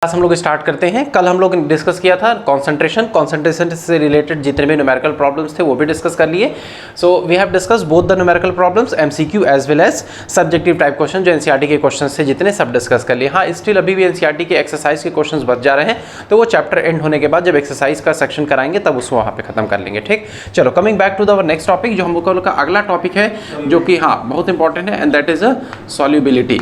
Class हम लोग start करते हैं। कल हम लोग डिस्कस किया था कंसंट्रेशन से रिलेटेड जितने भी न्यूमेरिकल प्रॉब्लम्स थे वो भी डिस्कस कर लिए। So we have discuss both the numerical problems MCQ as well as subjective type question जो एनसीईआरटी के क्वेश्चंस थे जितने सब डिस्कस कर लिए। हाँ, स्टिल अभी भी एनसीईआरटी के एक्सरसाइज के क्वेश्चंस बच जा रहे हैं, तो वो चैप्टर एंड होने के बाद जब एक्सरसाइज का सेक्शन कराएंगे तब उसको वहाँ पे खत्म कर लेंगे। ठीक, चलो coming back to the next topic जो हम लोग का अगला टॉपिक है जो कि हाँ बहुत इंपॉर्टेंट है and that is a solubility.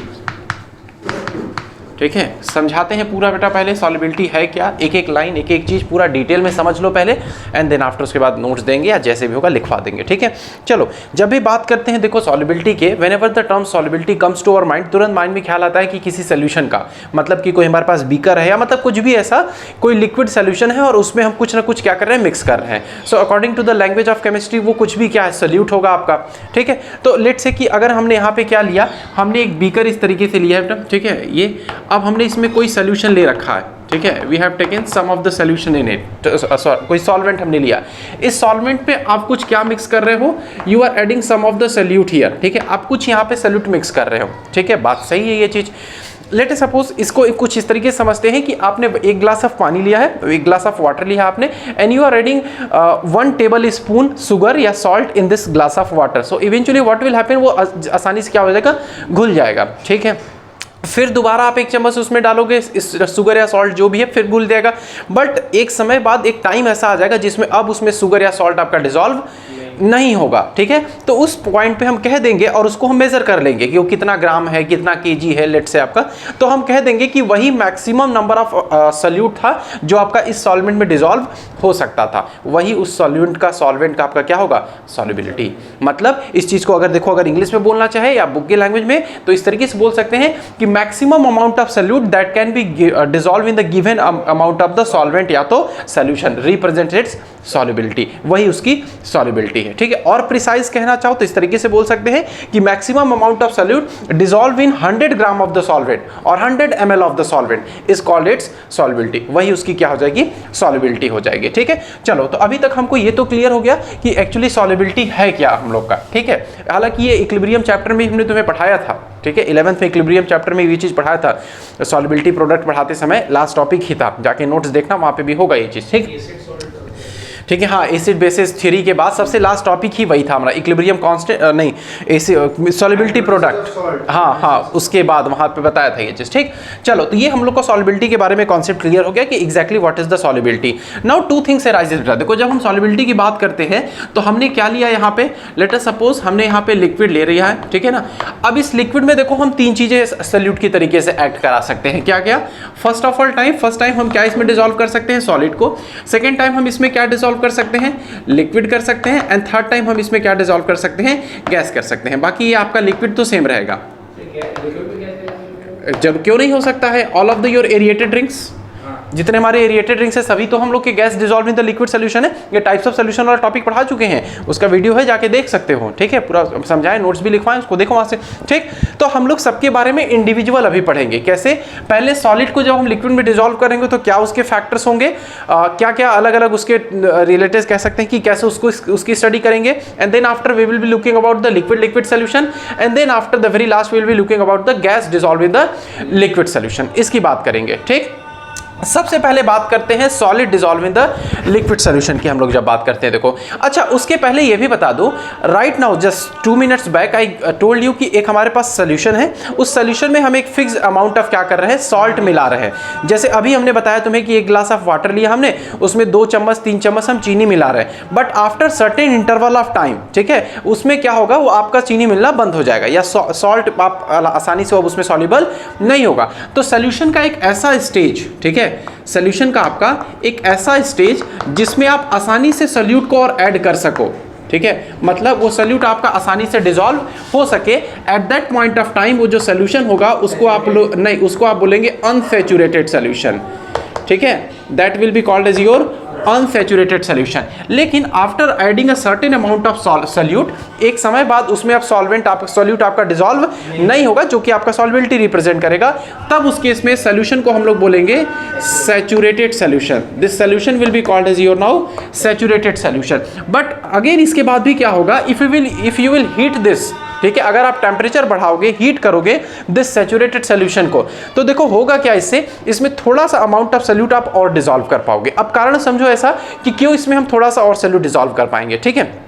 ठीक है, समझाते हैं पूरा बेटा। पहले सॉल्युबिलिटी है क्या, एक एक लाइन एक एक चीज़ पूरा डिटेल में समझ लो पहले, एंड देन आफ्टर उसके बाद नोट्स देंगे या जैसे भी होगा लिखवा देंगे। ठीक है, चलो जब भी बात करते हैं देखो सॉल्युबिलिटी के, whenever the term solubility comes to our mind, तुरंत माइंड में ख्याल आता है कि किसी सोल्यूशन का, मतलब कि कोई हमारे पास बीकर है या मतलब कुछ भी ऐसा कोई लिक्विड सोल्यूशन है और उसमें हम कुछ ना कुछ क्या कर रहे हैं, मिक्स कर रहे हैं। So according to the language of chemistry वो कुछ भी क्या है, सोल्यूट होगा आपका। ठीक है, तो लेट्स से कि अगर हमने यहाँ पे क्या लिया, हमने एक बीकर इस तरीके से लिया है बेटा। ठीक है, ये अब हमने इसमें कोई सोल्यूशन ले रखा है। ठीक है, we have taken some of the solution in it, कोई सॉल्वेंट हमने लिया। इस सॉल्वेंट पे आप कुछ क्या मिक्स कर रहे हो, you are adding some of the solute here. ठीक है, आप कुछ यहाँ पे सोल्यूट मिक्स कर रहे हो। ठीक है, बात सही है ये चीज़। लेट अस सपोज इसको कुछ इस तरीके से समझते हैं कि आपने एक ग्लास ऑफ पानी लिया है, एक ग्लास ऑफ वाटर लिया है आपने, and you are adding 1 tablespoon sugar या salt in this glass of water. So eventually what will happen, वो आसानी से क्या हो जाएगा, घुल जाएगा। ठीक है, फिर दोबारा आप एक चम्मच उसमें डालोगे इस शुगर या सॉल्ट जो भी है, फिर घुल जाएगा। बट एक समय बाद एक टाइम ऐसा आ जाएगा जिसमें अब उसमें शुगर या सॉल्ट आपका डिसॉल्व नहीं होगा। ठीक है, तो उस पॉइंट पे हम कह देंगे और उसको हम मेजर कर लेंगे कि वो कितना ग्राम है, कितना केजी है लेट से आपका, तो हम कह देंगे कि वही मैक्सिमम नंबर ऑफ सोल्यूट था जो आपका इस सॉल्वेंट में डिसॉल्व हो सकता था, वही उस सॉल्वेंट का आपका क्या होगा, सॉल्युबिलिटी। मतलब इस चीज को अगर देखो, अगर इंग्लिश में बोलना चाहे या बुक के लैंग्वेज में, तो इस तरीके से बोल सकते हैं कि maximum amount of solute that can be dissolve in the given amount of the solvent या तो सोल्यूशन रिप्रेजेंट्स इट्स सॉल्युबिलिटी, वही उसकी सॉल्युबिलिटी है। ठीक है, और प्रिसाइज कहना चाहो तो इस तरीके से बोल सकते हैं कि maximum amount of solute dissolve in 100 gram of the solvent और 100 ml of the solvent is called its solubility, वही उसकी क्या हो जाएगी, सॉल्युबिलिटी हो जाएगी। ठीक है, चलो तो अभी तक हमको ये तो क्लियर हो गया कि एक्चुअली सॉल्युबिलिटी है क्या हम लोग का। ठीक है, हालांकि ये इक्विलिब्रियम चैप्टर में हमने तुम्हें पढ़ाया था। ठीक है, 11th में इक्विलिब्रियम चैप्टर में ये चीज पढ़ाया था, सॉल्युबिलिटी प्रोडक्ट पढ़ाते समय लास्ट टॉपिक ही था, जाके नोट्स देखना वहां पे भी होगा ये चीज। ठीक है, हाँ, एसिड बेसिस थ्योरी के बाद सबसे लास्ट टॉपिक ही वही था हमारा, इक्विलिब्रियम कांस्टेंट नहीं एसिड सॉल्युबिलिटी प्रोडक्ट। हाँ, उसके बाद वहाँ पे बताया था ये चीज़। ठीक, चलो तो ये हम लोग को सॉल्युबिलिटी के बारे में कॉन्सेप्ट क्लियर हो गया कि exactly what is the solubility. Now two things arises. देखो जब हम सॉल्युबिलिटी की बात करते हैं तो हमने क्या लिया यहाँ पे, लेट अस सपोज हमने यहाँ पे लिक्विड ले लिया है। ठीक है ना, अब इस लिक्विड में देखो हम 3 चीजें सोल्यूट की तरीके से एक्ट करा सकते हैं। क्या क्या, first of all first time हम क्या इसमें डिसॉल्व कर सकते हैं, सॉलिड को। सेकेंड टाइम हम इसमें क्या डिसॉल्व कर सकते हैं, लिक्विड कर सकते हैं। एंड थर्ड टाइम हम इसमें क्या डिसॉल्व कर सकते हैं, गैस कर सकते हैं। बाकी ये आपका लिक्विड तो सेम रहेगा। जब क्यों नहीं हो सकता है, all of the your aerated drinks, जितने हमारे एरिएटेड ड्रिंक्स है सभी तो हम लोग के gas dissolve in the liquid solution है। ये टाइप्स ऑफ सोल्यूशन वाला टॉपिक पढ़ा चुके हैं, उसका वीडियो है जाके देख सकते हो। ठीक है, पूरा समझाएं, नोट्स भी लिखवाएं, उसको देखो वहां से। ठीक, तो हम लोग सबके बारे में इंडिविजुअल अभी पढ़ेंगे। कैसे, पहले सॉलिड को जब हम लिक्विड में डिसॉल्व करेंगे तो क्या उसके फैक्टर्स होंगे, क्या क्या अलग अलग उसके रिलेटिव्स कह सकते हैं कि कैसे उसकी स्टडी करेंगे। And then after we will be looking about the liquid solution, and then after the very last we will be looking about the gas dissolve in the liquid solution, इसकी बात करेंगे। ठीक, सबसे पहले बात करते हैं solid dissolve in the liquid solution की। हम लोग जब बात करते हैं देखो, अच्छा उसके पहले ये भी बता दूं, right now just 2 minutes back I told you कि एक हमारे पास सोल्यूशन है, उस सोल्यूशन में हम एक फिक्स अमाउंट ऑफ क्या कर रहे हैं, सॉल्ट मिला रहे हैं। जैसे अभी हमने बताया तुम्हें कि एक ग्लास ऑफ वाटर लिया हमने, उसमें 2 चम्मच 3 चम्मच हम चीनी मिला रहे हैं। But after certain interval of time, ठीक है, उसमें क्या होगा, वो आपका चीनी मिलना बंद हो जाएगा या सॉल्ट आप आसानी से अब उसमें सॉल्युबल नहीं होगा। तो सोल्यूशन का एक ऐसा स्टेज, ठीक है, सॉल्यूशन का आपका एक ऐसा स्टेज जिसमें आप आसानी से सोल्यूट को और ऐड कर सको। ठीक है, मतलब वो सोल्यूट आपका आसानी से डिसॉल्व हो सके। At that point of time वो जो सोल्यूशन होगा उसको आप बोलेंगे अनसैचुरेटेड सोल्यूशन। ठीक है, that will be called as your unsaturated solution. लेकिन after adding a certain amount of solute, एक समय बाद उसमें अब सोल्यूट आपका डिसॉल्व नहीं होगा जो कि आपका सॉल्युबिलिटी रिप्रेजेंट करेगा, तब उस केस में सोल्यूशन को हम लोग बोलेंगे saturated solution. This solution will be called as your now saturated solution. But again इसके बाद भी क्या होगा, if you will heat this ठीक है। अगर आप टेम्परेचर बढ़ाओगे, हीट करोगे दिस सैचुरेटेड सोल्यूशन को, तो देखो होगा क्या, इससे इसमें थोड़ा सा अमाउंट ऑफ सोल्यूट आप और डिसॉल्व कर पाओगे। अब कारण समझो ऐसा कि क्यों इसमें हम थोड़ा सा और सोल्यूट डिसॉल्व कर पाएंगे, ठीक है।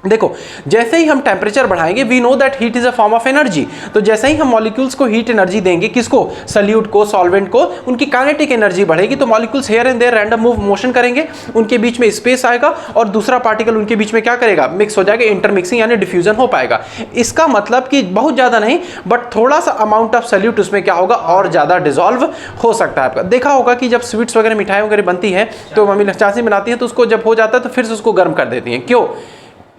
देखो जैसे ही हम टेम्परेचर बढ़ाएंगे, we know that heat is a form of energy, तो जैसे ही हम मॉलिक्यूल्स को हीट एनर्जी देंगे, किसको, सल्यूट को, सॉल्वेंट को, उनकी काइनेटिक एनर्जी बढ़ेगी, तो molecules here and there random move motion करेंगे, उनके बीच में स्पेस आएगा और दूसरा पार्टिकल उनके बीच में क्या करेगा, मिक्स हो जाएगा, इंटरमिक्सिंग यानी डिफ्यूजन हो पाएगा। इसका मतलब कि बहुत ज़्यादा नहीं बट थोड़ा सा अमाउंट ऑफ सल्यूट उसमें क्या होगा, और ज़्यादा डिजॉल्व हो सकता है। आपका देखा होगा कि जब स्वीट्स वगैरह मिठाई वगैरह बनती है तो मम्मी चाशनी बनाती है, तो उसको जब हो जाता है तो फिर से उसको गर्म कर देती हैं, क्यों,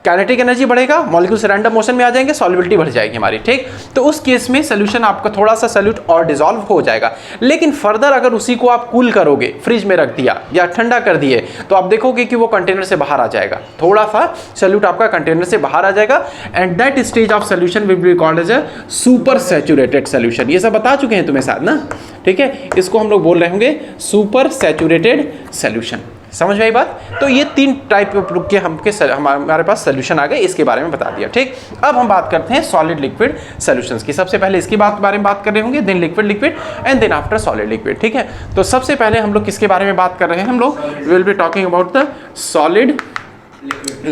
काइनेटिक एनर्जी बढ़ेगा, मॉलिक्यूल्स रैंडम मोशन में आ जाएंगे, सॉल्युबिलिटी बढ़ जाएगी हमारी, ठीक। तो उस केस में सोल्यूशन आपका थोड़ा सा सल्यूट और डिसॉल्व हो जाएगा। लेकिन फर्दर अगर उसी को आप कूल करोगे, फ्रिज में रख दिया या ठंडा कर दिए, तो आप देखोगे कि वो कंटेनर से बाहर आ जाएगा, थोड़ा सा सल्यूट आपका कंटेनर से बाहर आ जाएगा, and that stage of solution will be called as a super saturated solution. ये सब बता चुके हैं तुम्हें साथ ना, ठीक है। इसको हम लोग बोल रहे होंगे सुपर सैचुरेटेड सोल्यूशन। समझ में आई बात। तो ये 3 टाइप के हमारे पास सोल्यूशन आ गए, इसके बारे में बता दिया, ठीक। अब हम बात करते हैं सॉलिड लिक्विड सोल्यूशंस की। सबसे पहले इसकी बारे में बात कर रहे होंगे, then liquid and then after solid liquid, ठीक है। तो सबसे पहले हम लोग किसके बारे में बात कर रहे हैं, हम लोग will be talking about the solid,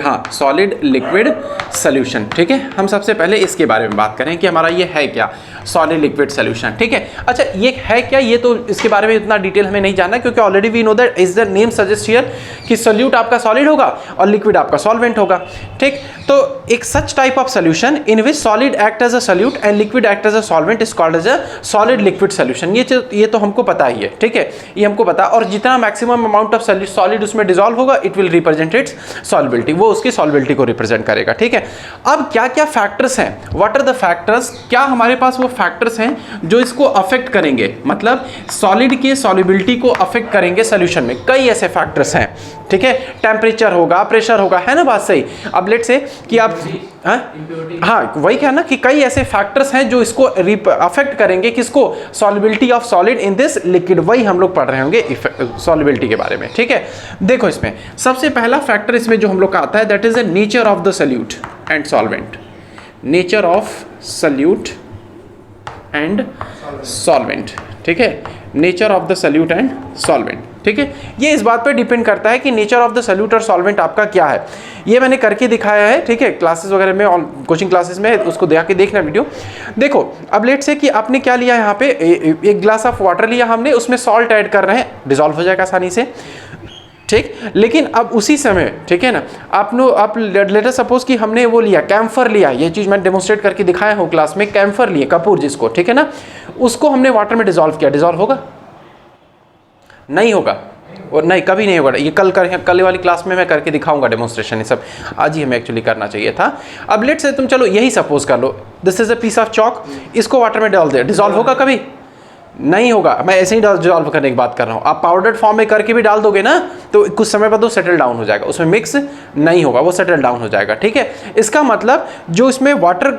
हाँ, सॉलिड लिक्विड सोल्यूशन, ठीक है। हम सबसे पहले इसके बारे में बात करें कि हमारा ये है क्या, सॉलिड लिक्विड सोल्यूशन, ठीक है। अच्छा ये है क्या, ये तो इसके बारे में इतना डिटेल हमें नहीं जानना, क्योंकि already we know that is the name suggest here कि सोल्यूट आपका सॉलिड होगा और लिक्विड आपका सॉल्वेंट होगा, ठीक। तो एक such type of solution in which solid act as a solute and liquid act as a solvent is called as a solid liquid solution. ये तो हमको पता ही है, ठीक है, ये हमको पता। और जितना मैक्सिमम अमाउंट ऑफ सॉलिड उसमें डिसॉल्व होगा, it will represent it's solubility, वो उसकी सॉल्युबिलिटी को रिप्रेजेंट करेगा, ठीक है। अब क्या क्या फैक्टर्स हैं, व्हाट आर द फैक्टर्स, क्या हमारे पास वो फैक्टर्स हैं जो इसको अफेक्ट करेंगे, मतलब सॉलिड के सॉल्युबिलिटी को अफेक्ट करेंगे सोल्यूशन में। कई ऐसे फैक्टर्स हैं, ठीक है, टेम्परेचर होगा, प्रेशर होगा, है ना बात सही। अब लेट से कि आप हाँ वही क्या ना कि कई ऐसे फैक्टर्स हैं जो इसको अफेक्ट करेंगे, किसको, solubility of solid in this liquid, वही हम लोग पढ़ रहे होंगे सॉल्युबिलिटी के बारे में, ठीक है। देखो इसमें सबसे पहला फैक्टर इसमें जो हम लोग का आता है, that is the nature of the solute and solvent, nature of solute and solvent, ठीक है, nature of the solute and solvent, ठीक है। ये इस बात पे डिपेंड करता है कि नेचर ऑफ द सॉल्यूट और सॉल्वेंट आपका क्या है। ये मैंने करके दिखाया है, ठीक है, क्लासेस वगैरह में और कोचिंग क्लासेस में, उसको देखना वीडियो। देखो अब लेट से कि आपने क्या लिया यहाँ पे, एक ग्लास ऑफ वाटर लिया हमने, उसमें सॉल्ट ऐड कर रहे हैं, डिसॉल्व हो जाएगा आसानी से, ठीक। लेकिन अब उसी समय, ठीक है ना, आप लेटर सपोज कि हमने वो लिया, कैम्फर लिया, ये चीज़ मैं डेमोन्स्ट्रेट करके दिखाया हूँ क्लास में, कैम्फर लिए, कपूर जिसको, ठीक है ना, उसको हमने वाटर में डिसॉल्व किया, डिसॉल्व होगा, नहीं होगा, और नहीं कभी नहीं होगा। ये कल वाली क्लास में मैं करके दिखाऊंगा डेमोन्स्ट्रेशन, ये सब आज ही हमें एक्चुअली करना चाहिए था। अब लेट से तुम चलो यही सपोज कर लो, this is a piece of chalk, इसको वाटर में डाल दे, डिसॉल्व होगा कभी, नहीं होगा। मैं ऐसे ही डिसॉल्व करने की बात कर रहा हूँ, आप पाउडर्ड फॉर्म में करके भी डाल दोगे ना, तो कुछ समय बाद वो सेटल डाउन हो जाएगा, उसमें मिक्स नहीं होगा, वो सेटल डाउन हो जाएगा, ठीक है। इसका मतलब जो इसमें वाटर,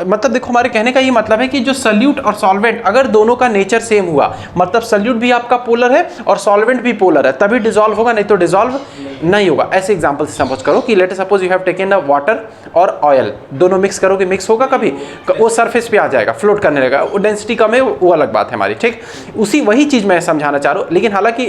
मतलब देखो हमारे कहने का ये मतलब है कि जो सल्यूट और सॉल्वेंट अगर दोनों का नेचर सेम हुआ, मतलब सल्यूट भी आपका पोलर है और सॉल्वेंट भी पोलर है, तभी डिसॉल्व होगा, नहीं तो डिसॉल्व नहीं होगा। ऐसे एग्जाम्पल से सपोज करो कि let suppose you have taken a water और ऑयल, दोनों मिक्स करोगे, मिक्स होगा कभी, वो सरफेस पे आ जाएगा, फ्लोट करने लगेगा, वो डेंसिटी कम है, वो अलग बात है हमारी, ठीक। वही चीज मैं समझाना चाह रहा हूँ, लेकिन हालांकि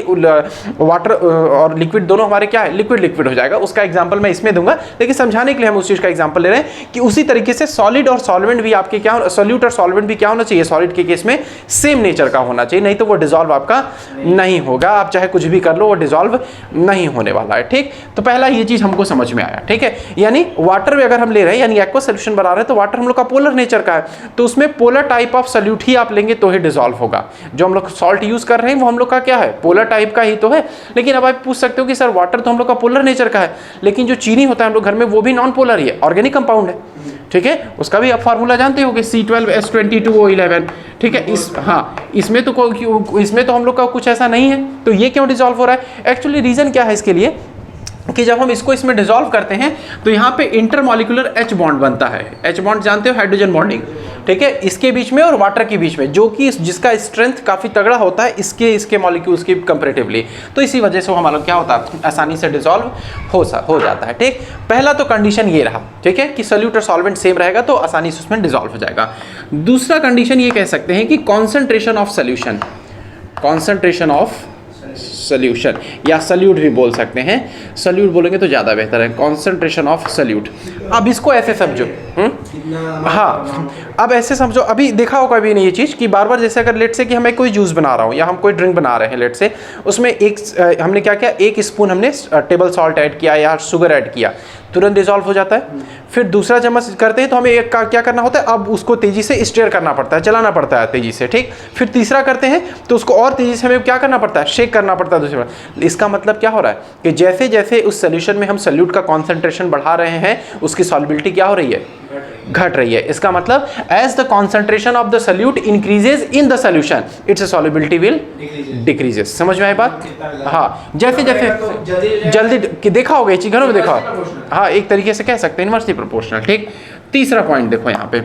वाटर और लिक्विड दोनों हमारे क्या है, लिक्विड हो जाएगा, उसका एग्जांपल मैं इसमें दूंगा, लेकिन समझाने के लिए हम उस चीज का एग्जांपल ले रहे हैं कि उसी तरीके से सॉलिड और सॉल्वेंट भी आपके क्या, सॉल्यूट और सॉल्वेंट भी क्या होना चाहिए, सॉलिड के केस में सेम नेचर का होना चाहिए, नहीं तो वो डिसॉल्व आपका नहीं होगा, आप चाहे कुछ भी कर लो वो डिसॉल्व नहीं होने वाला है, ठीक। तो पहला ये चीज हमको समझ में आया, ठीक है। यानी वाटर में अगर हम ले रहे हैं, यानी एक्वा सोल्यूशन बना रहे हैं, तो वाटर हम लोग का पोलर नेचर का है, तो उसमें पोलर टाइप ऑफ सॉल्यूट ही आप लेंगे तो ही डिसॉल्व होगा। जो हम लोग सॉल्ट यूज कर रहे हैं वो हम लोग का क्या है, पोलर टाइप का ही तो है। लेकिन अब आप पूछ सकते हो कि सर वाटर तो हम लोग का पोलर नेचर का है, लेकिन जो चीनी होता है हम लोग घर में वो भी नॉन पोलर ही है, ऑर्गेनिक कंपाउंड है, ठीक है। उसका भी आप फार्मूला जानते होगे, C12H22O11, ठीक है। इसमें तो हम लोग का कुछ ऐसा नहीं है, तो ये क्यों डिसॉल्व हो रहा है। एक्चुअली रीजन क्या है इसके लिए कि जब हम इसको इसमें डिसॉल्व करते हैं तो यहाँ पे इंटरमॉलिक्यूलर H बॉन्ड बनता है। H बॉन्ड जानते हो, हाइड्रोजन बॉन्डिंग, ठीक है, इसके बीच में और वाटर के बीच में, जो कि जिसका स्ट्रेंथ काफ़ी तगड़ा होता है इसके मॉलिक्यूल्स की कंपेरेटिवली, तो इसी वजह से वो हमारा क्या होता है, आसानी से डिसॉल्व हो जाता है। ठीक, पहला तो कंडीशन ये रहा, ठीक है, कि सोल्यूट और सॉल्वेंट सेम रहेगा तो आसानी से उसमें डिसॉल्व हो जाएगा। दूसरा कंडीशन ये कह सकते हैं कि concentration of solution, concentration of solution या सल्यूट भी बोल सकते हैं, सल्यूट बोलेंगे तो ज़्यादा बेहतर है, कॉन्सेंट्रेशन ऑफ सल्यूट। अब इसको ऐसे समझो, हाँ, अब ऐसे समझो, अभी देखा होगा अभी नहीं ये चीज़ कि बार बार जैसे अगर लेट से कि हमें कोई जूस बना रहा हूँ या हम कोई ड्रिंक बना रहे हैं लेट से, उसमें हमने क्या किया, 1 स्पून हमने टेबल सॉल्ट ऐड किया या शुगर ऐड किया, तुरंत डिसॉल्व हो जाता है। फिर दूसरा चम्मच करते हैं तो हमें एक का क्या करना होता है, अब उसको तेज़ी से स्टेयर करना पड़ता है, चलाना पड़ता है तेज़ी से, ठीक। फिर तीसरा करते हैं तो उसको और तेज़ी से हमें क्या करना पड़ता है, शेक करना पड़ता है दूसरी बार। इसका मतलब क्या हो रहा है कि जैसे जैसे उस सोल्यूशन में हम सोल्यूट का कॉन्सेंट्रेशन बढ़ा रहे हैं उसकी सॉल्युबिलिटी क्या हो रही है, घट रही है। इसका मतलब as the concentration of the solute increases in the solution its solubility will decreases. समझ में आई बात? हाँ, जैसे जैसे जल्दी देखा होगा ये चीज, घरों में देखा, हाँ, एक तरीके से कह सकते हैं इनवर्सली प्रोपोर्शनल, ठीक। तीसरा पॉइंट देखो यहाँ पे,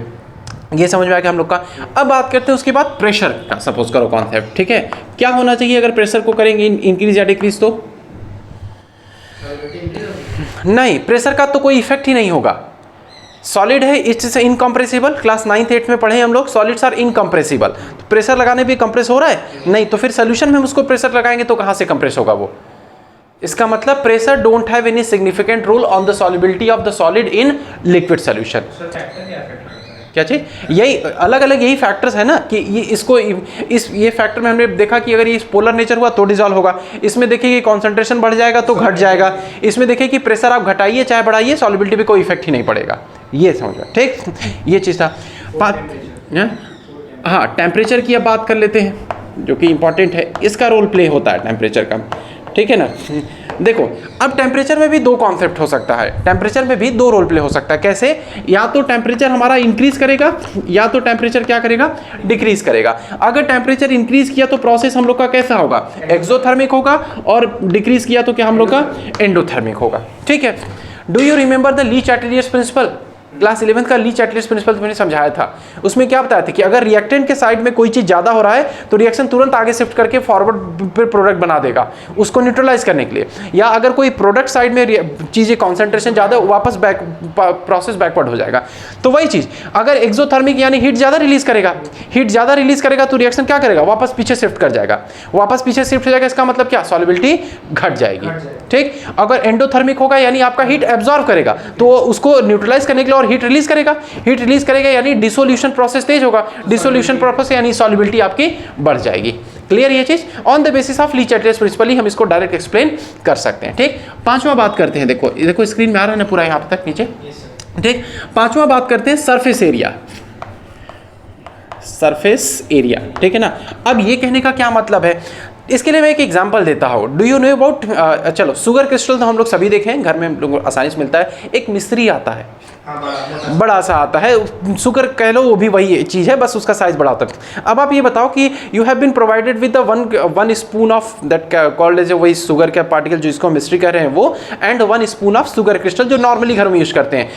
ये समझ में आ गया हम लोग का। अब बात करते हैं उसके बाद प्रेशर का, सपोज करो कॉन्सेप्ट, ठीक है, क्या होना चाहिए अगर प्रेशर को करेंगे इंक्रीज या डिक्रीज, तो नहीं, प्रेशर का तो कोई इफेक्ट ही नहीं होगा। सॉलिड है, it's incompressible, class 9th 8th में पढ़े हम लोग, सॉलिड्स आर इनकम्प्रेसिबल, तो प्रेशर लगाने पे कंप्रेस हो रहा है नहीं, तो फिर सोल्यूशन में हम उसको प्रेशर लगाएंगे तो कहाँ से कंप्रेस होगा वो। इसका मतलब pressure don't have any significant roll on the solubility of the solid in liquid solution. क्या चीज, यही अलग अलग यही फैक्टर्स है ना कि ये फैक्टर में हमने देखा कि अगर ये पोलर नेचर हुआ तो डिसॉल्व होगा, इसमें देखिए कि कॉन्सेंट्रेशन बढ़ जाएगा तो घट जाएगा, इसमें देखिए कि प्रेशर आप घटाइए चाहे बढ़ाइए सॉल्युबिलिटी पे कोई इफेक्ट ही नहीं पड़ेगा। ये समझो, ठीक, ये चीज़ था। हाँ, टेम्परेचर की अब बात कर लेते हैं जो कि इंपॉर्टेंट है, इसका रोल प्ले होता है टेम्परेचर का, ठीक है ना। देखो, अब टेम्परेचर में भी दो कॉन्सेप्ट हो सकता है, टेम्परेचर में भी दो रोल प्ले हो सकता है। कैसे, या तो टेम्परेचर हमारा इंक्रीज करेगा या तो टेम्परेचर क्या करेगा, डिक्रीज करेगा। अगर टेम्परेचर इंक्रीज किया तो प्रोसेस हम लोग का कैसा होगा, एक्सोथर्मिक होगा, और डिक्रीज किया तो क्या हम लोग का एंडोथर्मिक होगा, ठीक है। Do you remember the Le Chatelier's principle? Class 11th का ली चैटलियर्स प्रिंसिपल मैंने समझाया था, उसमें क्या बताया था कि अगर रिएक्टेंट के साइड में कोई चीज़ ज़्यादा हो रहा है तो रिएक्शन तुरंत आगे शिफ्ट करके फॉरवर्ड पे प्रोडक्ट बना देगा उसको न्यूट्रलाइज करने के लिए, या अगर कोई प्रोडक्ट साइड में चीज़ें कॉन्सेंट्रेशन ज़्यादा, वापस प्रोसेस बैकवर्ड हो जाएगा। तो वही चीज़ अगर एक्सोथर्मिक यानी हीट ज़्यादा रिलीज करेगा तो रिएक्शन क्या करेगा, वापस पीछे शिफ्ट कर जाएगा, वापस पीछे शिफ्ट हो जाएगा, इसका मतलब क्या, सॉल्युबिलिटी घट जाएगी, ठीक। अगर एंडोथर्मिक होगा यानी आपका हीट एब्जॉर्ब करेगा तो उसको न्यूट्रलाइज करने के लिए और हीट रिलीज करेगा यानी डिसोल्यूशन प्रोसेस तेज होगा, डिसोल्यूशन प्रोसेस यानी सॉल्युबिलिटी आपकी बढ़ जाएगी। क्लियर ये चीज, on the basis of Le Chatelier's principle ही हम इसको डायरेक्ट एक्सप्लेन कर सकते हैं, ठीक। पांचवा बात करते हैं, देखो स्क्रीन में आ रहा है ना पूरा यहाँ तक नीचे, ठीक। पांचवा बात करते हैं सरफेस एरिया, ठीक है ना। अब ये कहने का क्या मतलब है, इसके लिए मैं एक एग्जांपल देता हूँ। डू यू नो अबाउट, चलो शुगर क्रिस्टल तो हम लोग सभी देखे हैं, घर में हम लोग आसानी से मिलता है, एक मिस्री आता है, बड़ा सा आता है, शुगर कह लो वो भी वही चीज़ है, बस उसका साइज बड़ा होता है। अब आप ये बताओ कि you have been provided with one spoon of that called as वही शुगर का पार्टिकल जो इसको मिस्ट्री कह रहे हैं वो, and 1 spoon of sugar crystal जो नॉर्मली घर में यूज करते हैं।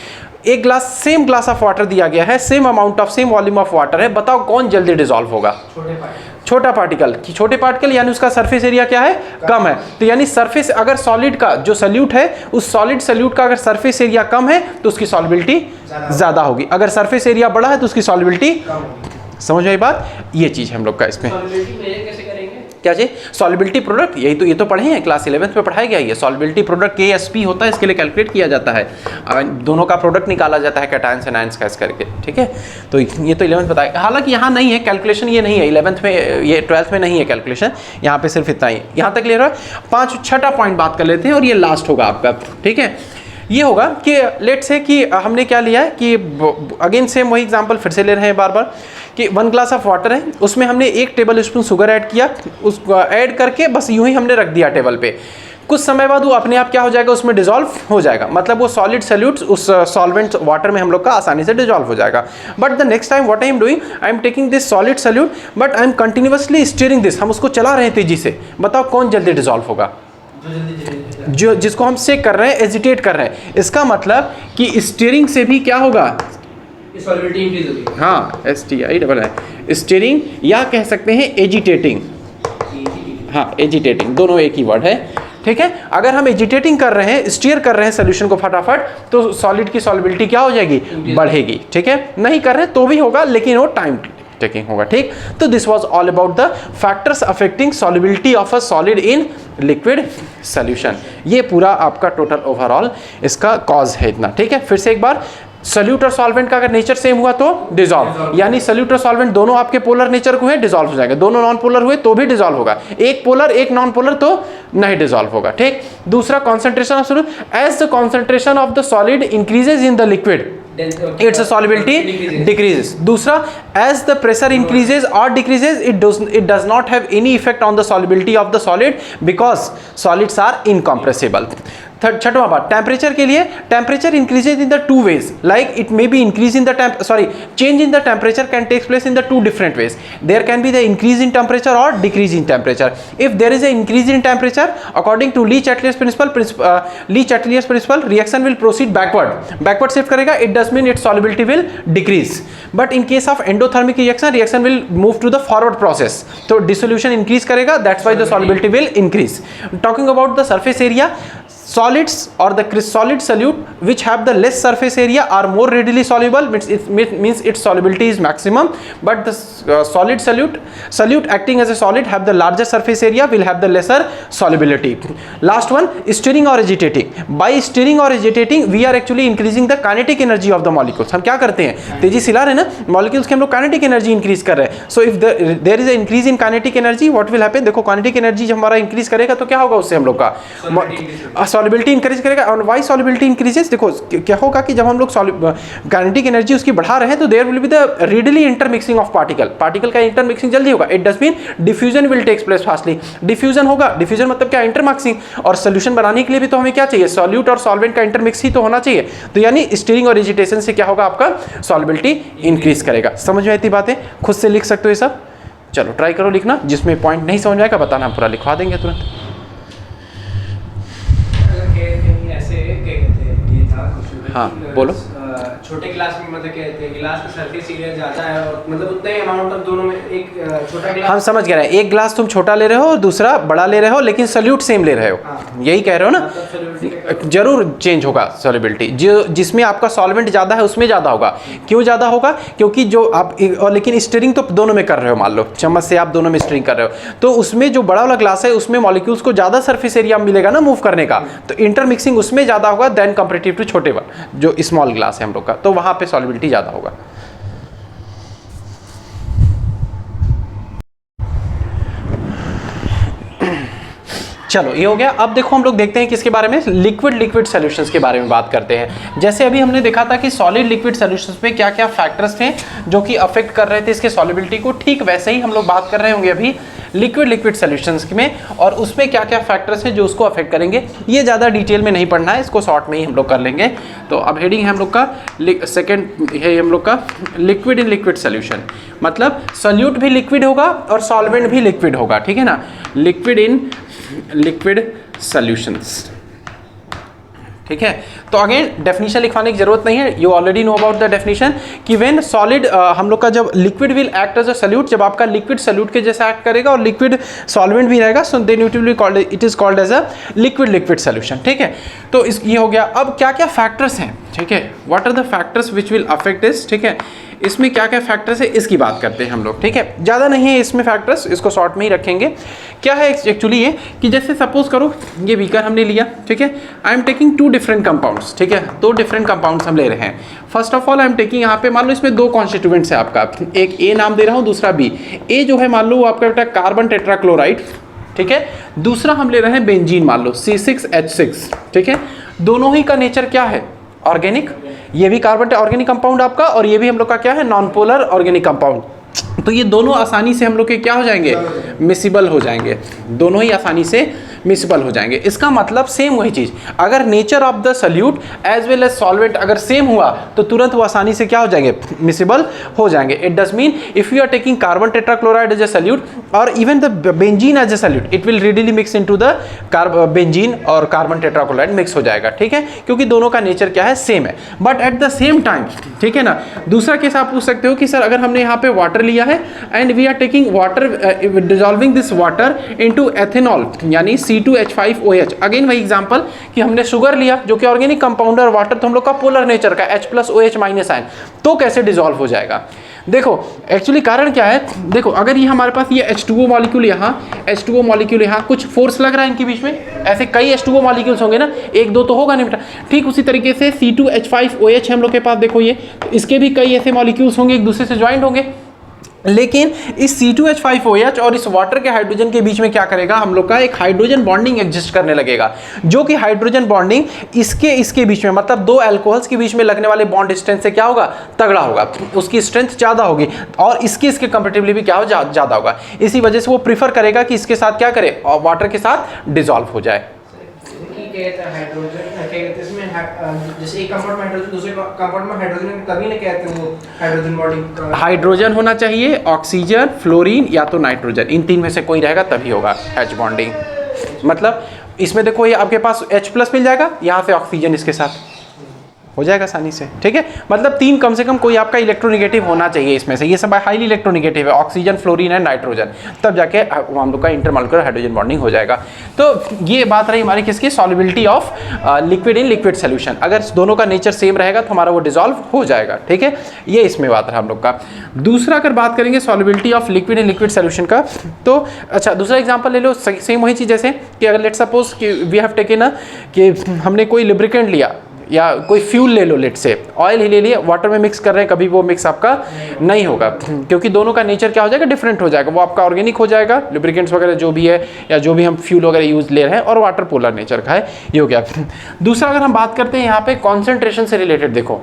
एक glass, same glass of water दिया गया है, same amount of, same volume of water है, बताओ कौन जल्दी डिसॉल्व होगा, छोटा पार्टिकल यानी उसका सरफेस एरिया क्या है, कम है, तो यानी सरफेस, अगर सॉलिड का जो सल्यूट है उस सॉल्यूट का अगर सरफेस एरिया कम है तो उसकी सॉल्युबिलिटी ज्यादा होगी, अगर सरफेस एरिया बड़ा है तो उसकी सॉल्युबिलिटी, समझ में आई बात, ये चीज हम लोग का इसमें क्या चाहिए, सॉल्युबिलिटी प्रोडक्ट, ये तो पढ़े हैं, क्लास 11th में पढ़ाया गया है। सॉल्युबिलिटी प्रोडक्ट KSP होता है, इसके लिए कैलकुलेट किया जाता है, दोनों का प्रोडक्ट निकाला जाता है कैटायंस एंड आयंस का इस करके, ठीक है। तो ये तो 11th बताया, हालांकि यहाँ नहीं है कैलकुलेशन, ये नहीं है 11th में, ये 12th में नहीं है कैलकुलेशन, यहाँ पे सिर्फ इतना ही, यहाँ तक क्लियर है। छठा पॉइंट बात कर लेते हैं और ये लास्ट होगा आपका, ठीक है। ये होगा कि लेट से कि हमने क्या लिया है कि अगेन सेम वही एग्जांपल फिर से ले रहे हैं बार बार कि 1 ग्लास ऑफ वाटर है, उसमें हमने 1 टेबल स्पून शुगर ऐड किया, उसको ऐड करके बस यूं ही हमने रख दिया टेबल पे, कुछ समय बाद वो अपने आप क्या हो जाएगा, उसमें डिसॉल्व हो जाएगा, मतलब वो सॉलिड सल्यूट उस सॉल्वेंट वाटर में हम लोग का आसानी से डिसॉल्व हो जाएगा। But the next time what I am doing, I am taking this solid solute but I am continuously stirring this, हम उसको चला रहे हैं तेजी से, बताओ कौन जल्दी डिसॉल्व होगा, जो जिसको हम सेक कर रहे हैं, एजिटेट कर रहे हैं। इसका मतलब कि स्टीयरिंग से भी क्या होगा, सॉल्युबिलिटी इंक्रीज होती है। हाँ, STI स्टीयरिंग, या कह सकते हैं एजिटेटिंग। हाँ, एजिटेटिंग, दोनों एक ही वर्ड है, ठीक है। अगर हम एजिटेटिंग कर रहे हैं, स्टीयर कर रहे हैं सोल्यूशन को फटाफट, तो सॉलिड की सॉल्युबिलिटी क्या हो जाएगी, बढ़ेगी, ठीक है। नहीं कर रहे तो भी होगा, लेकिन वो टाइम टेकिंग होगा, ठीक। तो this was all about the factors affecting solubility of a solid in liquid solution. ये पूरा आपका टोटल ओवरऑल इसका कॉज है इतना, ठीक है। फिर से एक बार, सॉल्यूट और सॉल्वेंट का अगर नेचर सेम हुआ तो डिसॉल्व, यानी सॉल्यूट और सॉल्वेंट दोनों आपके पोलर नेचर को है, डिसॉल्व हो जाएगा। दोनों नॉन पोलर हुए तो भी डिसॉल्व होगा, एक पोलर एक नॉन पोलर तो नहीं डिसॉल्व होगा, ठीक। दूसरा, concentration of solute, as the concentration of the solid increases in the liquid its solubility decreases. दूसरा, as the pressure increases or decreases, it does not have any effect on the solubility of the solid because solids are incompressible. छठवां बात, temperature के लिए, temperature increases in the two ways, like it may be increase in the change in the temperature can takes place in the two different ways. There can be the increase in temperature और decrease in temperature. If there is a increase in temperature, according to Le Chatelier's principle, reaction will proceed backward shift करेगा. It does mean its solubility will decrease. But in case of endothermic reaction will move to the forward process, तो dissolution increase करेगा, that's why the solubility will increase. Talking about the surface area, solids or the solid solute which have the less surface area are more readily soluble, means its solubility is maximum. But the solid solute acting as a solid have the larger surface area will have the lesser solubility. Last one, stirring or agitating. By stirring or agitating we are actually increasing the kinetic energy of the molecules. हम क्या करते हैं, तेजी से ला रहे हैं ना molecules के, हम लोग kinetic energy increase कर रहे हैं. So if there is a increase in kinetic energy, what will happen? देखो kinetic energy जब हमारा increase करेगा तो क्या होगा उससे हम लोग का सॉल्युबिलिटी इंक्रीज करेगा. और वाई सॉल्युबिलिटी इंक्रीजेस, देखो क्या होगा कि जब हम लोग काइनेटिक एनर्जी उसकी बढ़ा रहे हैं तो there will be the readily intermixing of particle का इंटरमिक्सिंग जल्दी होगा. It does mean diffusion will takes place fastly. Diffusion होगा, डिफ्यूजन मतलब क्या, इंटरमिक्सिंग. और सोल्यूशन बनाने के लिए भी तो हमें क्या चाहिए, सॉल्यूट और सॉल्वेंट का इंटरमिक्स ही तो होना चाहिए. तो यानी स्टीरिंग और एजिटेशन से क्या होगा, आपका सॉल्युबिलिटी इंक्रीज करेगा. समझ में आती बातें, खुद से लिख सकते हो ये सब. चलो ट्राई करो लिखना, जिसमें पॉइंट नहीं समझ में आएगा बताना, हम पूरा लिखवा देंगे तुरंत. हाँ बोलो. छोटे गिलास में मतलब कहते हैं गिलास का सरफेस एरिया ज्यादा है और मतलब उतना ही अमाउंट ऑफ दोनों में, एक छोटा गिलास, हम समझ गए, एक गिलास तुम छोटा ले रहे हो और दूसरा बड़ा ले रहे हो, लेकिन सॉल्यूट सेम ले रहे हो. हाँ. यही कह रहे हो ना, जरूर चेंज होगा सॉल्युबिलिटी. जो जिसमें आपका सॉल्वेंट ज्यादा है उसमें ज्यादा होगा. क्यों ज्यादा होगा, क्योंकि जो आप, और लेकिन स्टीयरिंग तो दोनों में कर रहे हो, मान लो चम्मच से आप दोनों में स्टीयरिंग कर रहे हो, तो उसमें जो बड़ा वाला ग्लास है उसमें मॉलिक्यूल्स को ज्यादा सरफेस एरिया मिलेगा ना मूव करने का, तो इंटरमिक्सिंग उसमें ज्यादा होगा देन कंपैरेटिव टू छोटे वाला जो स्मॉल ग्लास है हम लोग का, तो वहां पे सॉल्युबिलिटी ज्यादा होगा. चलो ये हो गया. अब देखो हम लोग देखते हैं किसके बारे में, लिक्विड सॉल्यूशंस के बारे में बात करते हैं. जैसे अभी हमने देखा था कि सॉलिड लिक्विड सॉल्यूशंस में क्या क्या फैक्टर्स थे जो कि अफेक्ट कर रहे थे इसके सॉल्युबिलिटी को, ठीक वैसे ही हम लोग बात कर रहे होंगे अभी लिक्विड सॉल्यूशंस में, और उसमें क्या क्या फैक्टर्स हैं जो उसको अफेक्ट करेंगे. ये ज़्यादा डिटेल में नहीं पढ़ना है, इसको शॉर्ट में ही हम लोग कर लेंगे. तो अब हेडिंग है हम लोग का सेकेंड है हम लोग का लिक्विड इन लिक्विड सॉल्यूशन, मतलब सॉल्यूट भी लिक्विड होगा और सॉल्वेंट भी लिक्विड होगा, ठीक है ना. लिक्विड इन लिक्विड सॉल्यूशंस, ठीक है. तो अगेन डेफिनेशन लिखवाने की जरूरत नहीं है, you already know about the definition कि व्हेन सॉलिड, हम लोग का जब liquid will act as a solute, जब आपका लिक्विड सॉल्यूट के जैसा एक्ट करेगा और लिक्विड सॉल्वेंट भी रहेगा, so then it is called as a liquid solution, ठीक है. तो ये हो गया. अब क्या क्या फैक्टर्स हैं, ठीक है, what are the factors which will affect this, ठीक है. इसमें क्या क्या फैक्टर्स है इसकी बात करते हैं हम लोग, ठीक है. ज़्यादा नहीं है इसमें फैक्टर्स, इसको शॉर्ट में ही रखेंगे. क्या है एक्चुअली ये कि जैसे सपोज करो ये बीकर हमने लिया, ठीक है. I am taking two different compounds, ठीक है, दो डिफरेंट कंपाउंड्स हम ले रहे हैं. First of all I am taking, यहाँ पे मान लो इसमें दो कॉन्स्टिट्यूएंट्स है आपका, एक ए नाम दे रहा हूँ, दूसरा बी. ए जो है मान लो वो आपका बेटा कार्बन टेट्राक्लोराइड, ठीक है. दूसरा हम ले रहे हैं बेंजीन, मान लो C6H6, ठीक है. दोनों ही का नेचर क्या है, ऑर्गेनिक. ये भी कार्बन ऑर्गेनिक कंपाउंड आपका, और ये भी हम लोग का क्या है, नॉन पोलर ऑर्गेनिक कंपाउंड. तो ये दोनों आसानी से हम लोग के क्या हो जाएंगे, मिसिबल हो जाएंगे. दोनों ही आसानी से मिसिबल हो जाएंगे। इसका मतलब सेम वही चीज, अगर nature of the solute as well as solvent अगर सेम हुआ तो तुरंत वो आसानी से क्या हो जाएंगे, मिसिबल हो जाएंगे। It does mean if you are taking carbon tetrachloride as a solute और even the benzene as a solute, it will readily mix into the benzene और कार्बन टेट्राक्लोराइड मिक्स हो जाएगा, ठीक है, क्योंकि दोनों का नेचर क्या है, सेम है। But at the same time, ठीक है ना, दूसरा केस आप पूछ सकते हो कि सर अगर हमने यहाँ पे वाटर लिया है and we are taking water, dissolving this water into ethanol यानी C2H5OH, अगेन वही एग्जांपल कि हमने शुगर लिया जो कि ऑर्गेनिक कंपाउंड और वाटर तो हम लोग का पोलर नेचर का H+OH- आयन, तो कैसे डिजॉल्व हो जाएगा। देखो एक्चुअली कारण क्या है, देखो अगर ये हमारे पास ये H2O मॉलिक्यूल यहाँ, H2O मॉलिक्यूल यहाँ, कुछ फोर्स लग रहा है इनके बीच में, ऐसे कई H2O मॉलिक्यूल्स होंगे ना, एक दो तो होगा नहीं बेटा, ठीक उसी तरीके से C2H5OH हम लोग के पास देखो ये, इसके भी कई ऐसे मॉलिक्यूल्स होंगे एक दूसरे से ज्वाइंट होंगे, लेकिन इस C2H5OH और इस वाटर के हाइड्रोजन के बीच में क्या करेगा, हम लोग का एक हाइड्रोजन बॉन्डिंग एग्जिस्ट करने लगेगा, जो कि हाइड्रोजन बॉन्डिंग इसके बीच में, मतलब दो अल्कोहल्स के बीच में लगने वाले बॉन्ड स्ट्रेंथ से क्या होगा, तगड़ा होगा, उसकी स्ट्रेंथ ज़्यादा होगी और इसके कंपेरेटिवली भी क्या हो, ज़्यादा होगा। इसी वजह से वो प्रीफर करेगा कि इसके साथ क्या करे, और वाटर के साथ डिजॉल्व हो जाए। जैसे एक कंपाउंड में हाइड्रोजन, दूसरे कंपाउंड में हाइड्रोजन, तभी ना कहते हैं वो हाइड्रोजन बॉन्डिंग। हाइड्रोजन होना चाहिए ऑक्सीजन, फ्लोरीन या तो नाइट्रोजन, इन तीन में से कोई रहेगा तभी होगा H बॉन्डिंग। मतलब इसमें देखो ये आपके पास H+ मिल जाएगा, यहाँ से ऑक्सीजन इसके साथ हो जाएगा आसानी से, ठीक है। मतलब तीन कम से कम कोई आपका इलेक्ट्रोनिगेटिव होना चाहिए इसमें से, ये सब हाईली इलेक्ट्रोनिगेटिव है, ऑक्सीजन, फ्लोरीन एंड नाइट्रोजन, तब जाके हम लोग का इंटरमॉलिक्यूलर हाइड्रोजन बॉन्डिंग हो जाएगा। तो ये बात रही हमारी किसकी, solubility of liquid in liquid solution. अगर दोनों का नेचर सेम रहेगा तो हमारा वो डिजॉल्व हो जाएगा, ठीक है, ये इसमें बात रहा हम लोग का। दूसरा अगर बात करेंगे solubility of liquid in liquid solution का, तो अच्छा दूसरा एग्जाम्पल ले लो, सेम वही चीज़, जैसे कि अगर लेट सपोज कि वी हैव टेकन ना कि हमने कोई लुब्रिकेंट लिया या कोई फ्यूल ले लो, लेट से ऑयल ही ले लिया, वाटर में मिक्स कर रहे हैं, कभी वो मिक्स आपका नहीं होगा, क्योंकि दोनों का नेचर क्या हो जाएगा, डिफरेंट हो जाएगा। वो आपका ऑर्गेनिक हो जाएगा, लुब्रिकेंट्स वगैरह जो भी है या जो भी हम फ्यूल वगैरह यूज ले रहे हैं, और वाटर पोलर नेचर का है, ये हो गया। दूसरा अगर हम बात करते हैं यहाँ पे कॉन्सेंट्रेशन से रिलेटेड, देखो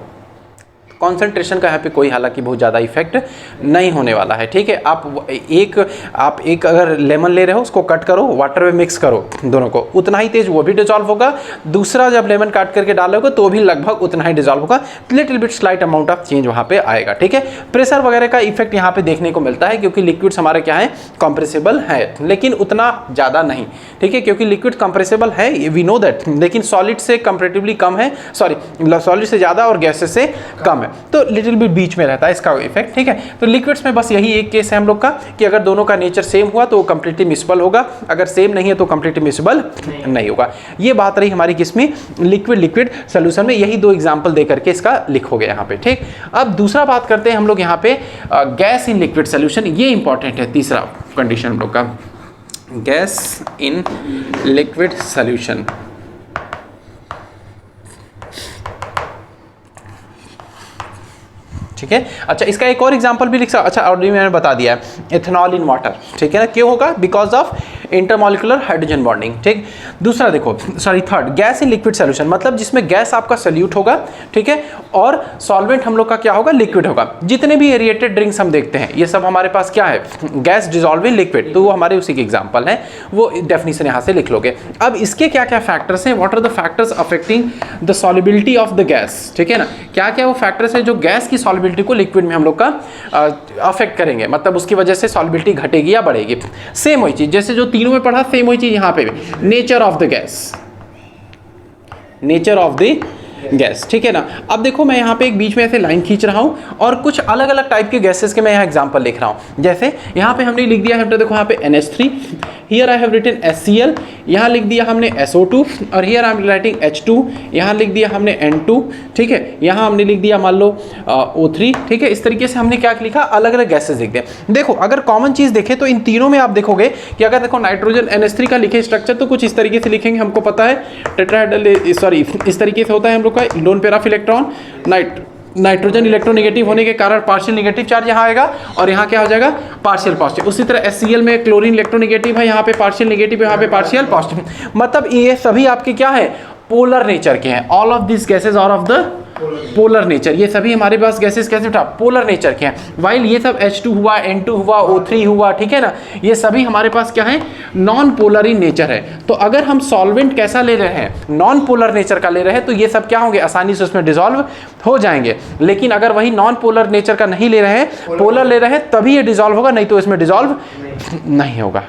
कॉन्सेंट्रेशन का यहाँ पे कोई हालांकि बहुत ज़्यादा इफेक्ट नहीं होने वाला है, ठीक है। आप एक अगर लेमन ले रहे हो, उसको कट करो, वाटर में मिक्स करो दोनों को, उतना ही तेज वो भी डिजॉल्व होगा। दूसरा जब लेमन काट करके डालोगे तो भी लगभग उतना ही डिजॉल्व होगा, little bit slight amount of change वहाँ पे आएगा, ठीक है। प्रेशर वगैरह का इफेक्ट यहाँ पे देखने को मिलता है, क्योंकि लिक्विड्स हमारे क्या है, कंप्रेसिबल है, लेकिन उतना ज़्यादा नहीं, ठीक है, क्योंकि लिक्विड कंप्रेसिबल है, वी नो दैट, लेकिन सॉलिड से कंपेरेटिवली कम है, सॉलिड से ज़्यादा और गैसेस से कम है, तो लिटिल बिट बीच में रहता है इसका इफेक्ट, ठीक है। तो लिक्विड्स में बस यही एक केस है हम लोग का कि अगर दोनों का नेचर सेम हुआ तो कंप्लीटली मिसिबल होगा, अगर सेम नहीं है तो कंप्लीटली मिसिबल नहीं होगा। ये बात रही हमारी किसमें, लिक्विड सोल्यूशन में, यही दो एग्जांपल दे करके इसका लिखोगे यहाँ पे, ठीक। अब दूसरा बात करते हैं हम लोग यहाँ पे गैस इन लिक्विड सोल्यूशन, ये इंपॉर्टेंट है, तीसरा कंडीशन हम लोग का, गैस इन लिक्विड सोल्यूशन। ठीक है, अच्छा इसका एक और एग्जांपल भी लिख सकते, अच्छा ऑलरेडी मैंने बता दिया है, एथेनॉल इन वाटर, ठीक है ना, क्यों होगा, because of intermolecular hydrogen bonding, ठीक। दूसरा देखो, third, gas in liquid solution, मतलब जिसमें गैस आपका सोल्यूट होगा, ठीक है, और सॉल्वेंट हम लोग का क्या होगा, लिक्विड होगा। जितने भी एरिएटेड ड्रिंक्स हम देखते हैं, ये सब हमारे पास क्या है, गैस डिजॉल्व इन लिक्विड, तो वो हमारे उसी के एग्जाम्पल हैं, वो डेफिनेशन यहाँ से लिख लोगे। अब इसके क्या क्या फैक्टर्स हैं, what are the factors affecting the solubility of the gas, ठीक है ना, क्या क्या वो फैक्टर्स हैं जो गैस की सॉल्युबिलिटी को लिक्विड में हम लोग का अफेक्ट करेंगे, मतलब उसकी वजह से सॉल्युबिलिटी घटेगी या बढ़ेगी। सेम वही चीज जैसे जो तीनों में पढ़ा, सेम वही चीज यहाँ पे भी, nature of the gas, nature of the gas, ठीक है ना। अब देखो मैं यहाँ पे एक बीच में ऐसे लाइन खींच रहा हूँ और कुछ अलग अलग टाइप के गैसेस के मैं यहाँ एग्जांपल लिख रहा हूँ। जैसे यहाँ पे हमने लिख दिया है, देखो यहाँ पे NH3, here I have written HCl, यहाँ लिख दिया हमने SO2 और here I am writing H2, यहाँ लिख दिया हमने N2, ठीक है, यहाँ हमने लिख दिया मान लो O3, ठीक है। इस तरीके से हमने क्या लिखा, अलग अलग गैसेस लिख दिया। देखो अगर कॉमन चीज़ देखें तो इन तीनों में आप देखोगे कि अगर देखो नाइट्रोजन NH3 का लिखे स्ट्रक्चर तो कुछ इस तरीके से लिखेंगे, हमको पता है टेट्राहेड्रल, सॉरी इस तरीके से होता है हम लोग का lone pair of electron, nitrogen electronegative होने के कारण पार्शियल नेगेटिव चार्ज यहाँ आएगा और यहाँ क्या हो जाएगा, पार्शियल पॉजिटिव। उसी तरह HCl में क्लोरीन इलेक्ट्रोनेगेटिव है, यहाँ पे पार्शियल नेगेटिव है, यहाँ पे पार्शियल पॉजिटिव। मतलब ये सभी आपके क्या है, पोलर नेचर के हैं। All of this gases are of the polar nature, ये सभी हमारे पास गैसेस कैसे उठा, पोलर नेचर के हैं। वाइल ये सब H2 हुआ, N2 हुआ, O3 हुआ, ठीक है ना, ये सभी हमारे पास क्या है, नॉन पोलर इन नेचर है। तो अगर हम सॉल्वेंट कैसा ले रहे हैं, नॉन पोलर नेचर का ले रहे हैं, तो ये सब क्या होंगे, आसानी से उसमें डिसॉल्व हो जाएंगे। लेकिन अगर वही नॉन पोलर नेचर का नहीं ले रहे हैं, पोलर ले रहे हैं, तभी ये डिसॉल्व होगा, नहीं तो इसमें डिसॉल्व नहीं होगा।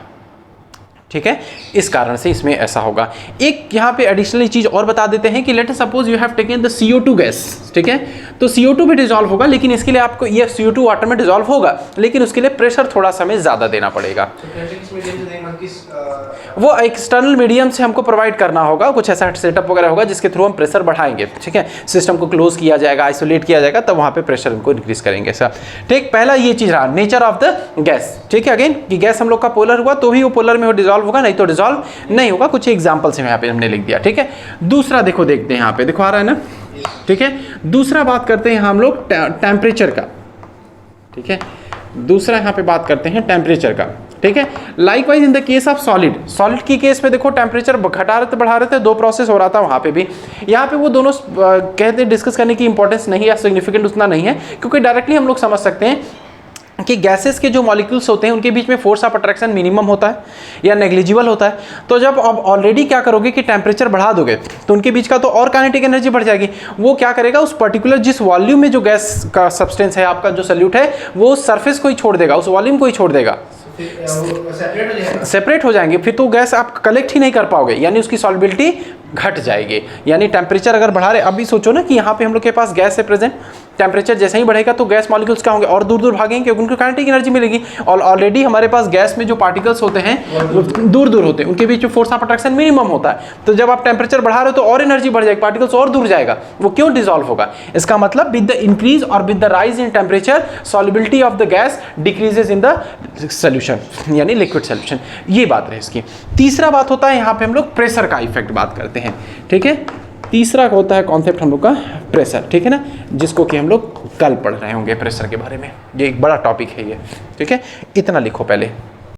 ठीक है, इस कारण से इसमें ऐसा होगा। एक यहाँ पे एडिशनली चीज और बता देते हैं कि let us suppose you have taken the CO2 gas, ठीक है, तो CO2 भी डिसॉल्व होगा, लेकिन इसके लिए आपको ये CO2 वाटर में डिसॉल्व होगा, लेकिन उसके लिए प्रेशर थोड़ा समय ज्यादा देना पड़ेगा। वो एक्सटर्नल मीडियम से हमको प्रोवाइड करना होगा, कुछ ऐसा सेटअप वगैरह होगा जिसके थ्रू हम प्रेशर बढ़ाएंगे। ठीक है, सिस्टम को क्लोज किया जाएगा, आइसोलेट किया जाएगा, तब वहाँ पे प्रेशर उनको इंक्रीज करेंगे। सर ठीक, पहला ये चीज रहा नेचर ऑफ द गैस। ठीक है, अगेन कि गैस हम लोग का पोलर हुआ तो ही वो पोलर में वो डिसॉल्व होगा, नहीं तो डिसॉल्व नहीं होगा। कुछ एग्जांपल से यहाँ पे हमने लिख दिया। ठीक है, दूसरा देखो, देखते हैं यहाँ पे, देखो आ रहा है ना। ठीक है, दूसरा बात करते हैं हम लोग टेम्परेचर का। ठीक है, दूसरा यहाँ पे बात करते हैं टेम्परेचर का। ठीक है, likewise in the case of solid, solid की केस में देखो टेम्परेचर घटा रहे थे बढ़ा रहे थे, दो प्रोसेस हो रहा था वहाँ पे भी। यहाँ पे वो दोनों कहते हैं डिस्कस करने की इंपॉर्टेंस नहीं है, सिग्निफिकेंट उतना नहीं है, क्योंकि डायरेक्टली हम लोग समझ सकते हैं कि गैसेस के जो मॉलिक्यूल्स होते हैं उनके बीच में फोर्स ऑफ अट्रैक्शन मिनिमम होता है या नेग्लिजिबल होता है। तो जब आप ऑलरेडी क्या करोगे कि टेम्परेचर बढ़ा दोगे तो उनके बीच का तो और काइनेटिक एनर्जी बढ़ जाएगी। वो क्या करेगा, उस पर्टिकुलर जिस वॉल्यूम में जो गैस का सब्सटेंस है, आपका जो सल्यूट है, वो उस सरफेस को ही छोड़ देगा, उस वॉल्यूम को ही छोड़ देगा, सेपरेट हो जाएंगे। फिर तो गैस आप कलेक्ट ही नहीं कर पाओगे, यानी उसकी सॉल्युबिलिटी घट जाएगी। यानी टेम्परेचर अगर बढ़ा रहे, अभी सोचो ना कि यहाँ पे हम लोग के पास गैस है प्रेजेंट, टेम्परेचर जैसे ही बढ़ेगा तो गैस मॉलिक्यूल्स क्या होंगे, और दूर दूर भागेंगे, क्योंकि उनको काइनेटिक एनर्जी मिलेगी। और ऑलरेडी हमारे पास गैस में जो पार्टिकल्स होते हैं वो दूर दूर होते हैं, उनके बीच में फोर्स ऑफ अट्रैक्शन मिनिमम होता है। तो जब आप टेम्परेचर बढ़ा रहे हो तो और एनर्जी बढ़ जाएगी, पार्टिकल्स और दूर जाएगा, वो क्यों डिसॉल्व होगा। इसका मतलब विद द इंक्रीज और with the rise in temperature solubility of the gas decreases in the solution, यानी लिक्विड सोल्यूशन। ये बात है इसकी। तीसरा बात होता है यहाँ पे हम लोग प्रेशर का इफेक्ट बात करते हैं। ठीक है, तीसरा होता है कॉन्सेप्ट हम लोग का प्रेशर। ठीक है ना, जिसको कि हम लोग कल पढ़ रहे होंगे प्रेशर के बारे में। ये एक बड़ा टॉपिक है ये। ठीक है, इतना लिखो पहले।